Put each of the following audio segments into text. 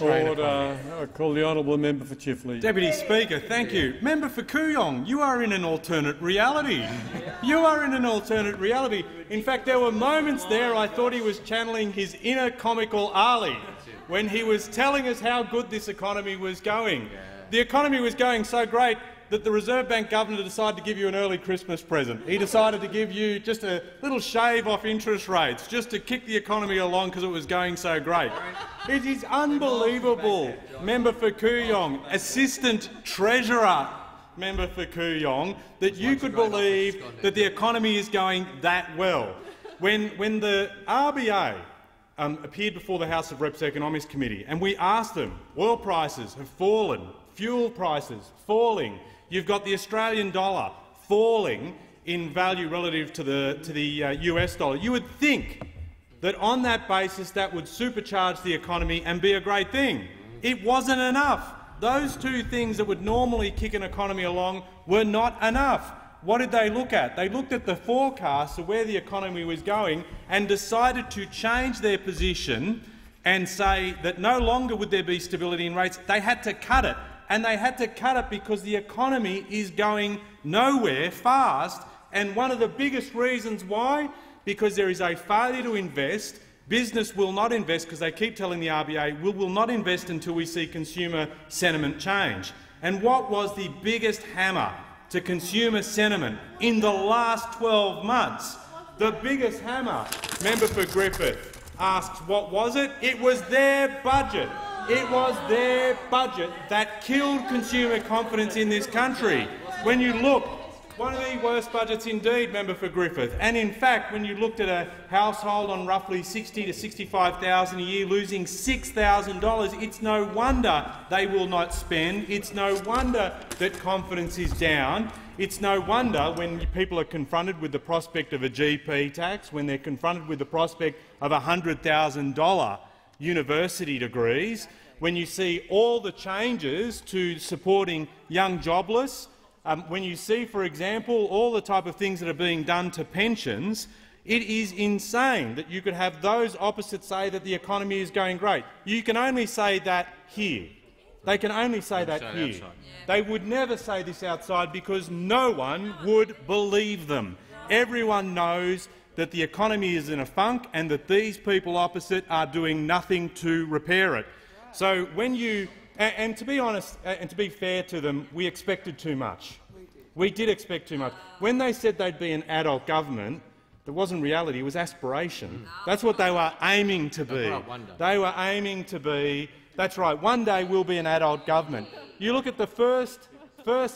Order. I call the honourable member for Chifley. Deputy Speaker, thank you. Member for Kooyong, you are in an alternate reality. You are in an alternate reality. In fact, there were moments there I thought he was channeling his inner comical Ali when he was telling us how good this economy was going. The economy was going so great that the Reserve Bank Governor decided to give you an early Christmas present. He decided to give you just a little shave off interest rates, just to kick the economy along because it was going so great. It is unbelievable, member for Kooyong, Assistant Treasurer, member for Kooyong, that you could believe that the economy is going that well. When the RBA appeared before the House of Reps Economics Committee and we asked them, oil prices have fallen, fuel prices falling, you've got the Australian dollar falling in value relative to the US dollar. You would think that on that basis that would supercharge the economy and be a great thing. It wasn't enough. Those two things that would normally kick an economy along were not enough. What did they look at? They looked at the forecasts of where the economy was going and decided to change their position and say that no longer would there be stability in rates. They had to cut it. And they had to cut it because the economy is going nowhere fast. And one of the biggest reasons why, because there is a failure to invest. Business will not invest because they keep telling the RBA we will not invest until we see consumer sentiment change. And what was the biggest hammer to consumer sentiment in the last 12 months? The biggest hammer, member for Griffith asks, what was it? It was their budget. It was their budget that killed consumer confidence in this country. When you look, one of the worst budgets indeed, member for Griffith. And in fact, when you looked at a household on roughly $60,000 to $65,000 a year losing $6,000, it's no wonder they will not spend. It's no wonder that confidence is down. It's no wonder when people are confronted with the prospect of a GP tax, when they're confronted with the prospect of $100,000 university degrees, when you see all the changes to supporting young jobless, when you see, for example, all the type of things that are being done to pensions, it is insane that you could have those opposite say that the economy is going great. You can only say that here. They can only say that here. Outside. They would never say this outside because no one would believe them. Everyone knows that the economy is in a funk and that these people opposite are doing nothing to repair it. So when you and to be honest and to be fair to them, we expected too much. We did expect too much. When they said they'd be an adult government, that wasn't reality, it was aspiration. That's what they were aiming to be. They were aiming to be, that's right, one day we'll be an adult government. You look at the first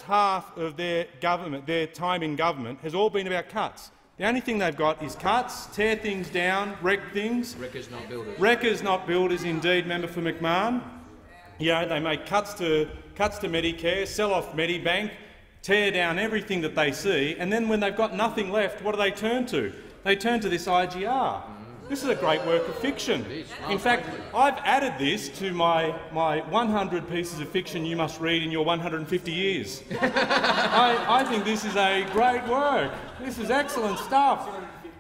half of their government, their time in government has all been about cuts. The only thing they've got is cuts, tear things down, wreck things. Wreckers, not builders. Wreckers, not builders, indeed, member for McMahon. You know, they make cuts to Medicare, sell off Medibank, tear down everything that they see, and then when they've got nothing left, what do they turn to? They turn to this IGR. This is a great work of fiction. In fact, I've added this to my 100 pieces of fiction you must read in your 150 years. I think this is a great work. This is excellent stuff.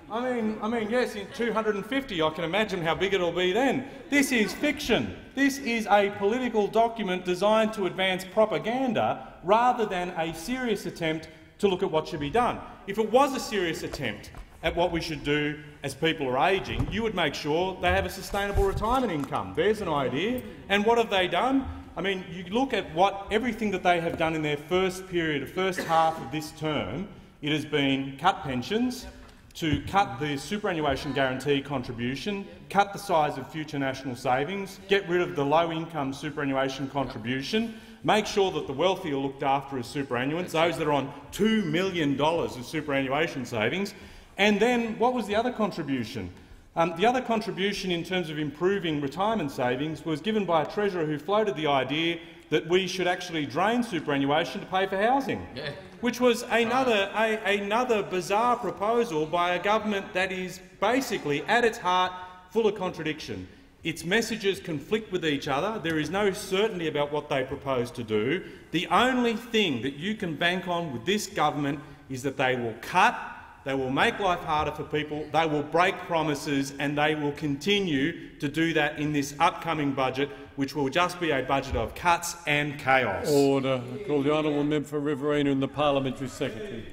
I mean, yes, in 250, I can imagine how big it'll be then. This is fiction. This is a political document designed to advance propaganda rather than a serious attempt to look at what should be done. If it was a serious attempt at what we should do as people are ageing, you would make sure they have a sustainable retirement income. There's an idea. And what have they done? I mean, you look at everything that they have done in their first period, the first half of this term. It has been cut pensions, to cut the superannuation guarantee contribution, cut the size of future national savings, get rid of the low-income superannuation contribution, make sure that the wealthy are looked after as superannuants, those that are on $2 million of superannuation savings. And then what was the other contribution? The other contribution in terms of improving retirement savings was given by a treasurer who floated the idea that we should actually drain superannuation to pay for housing, which was another bizarre proposal by a government that is basically, at its heart, full of contradiction. Its messages conflict with each other. There is no certainty about what they propose to do. The only thing that you can bank on with this government is that they will cut, they will make life harder for people, they will break promises, and they will continue to do that in this upcoming budget, which will just be a budget of cuts and chaos. Order. I call the honourable member for Riverina and the Parliamentary Secretary.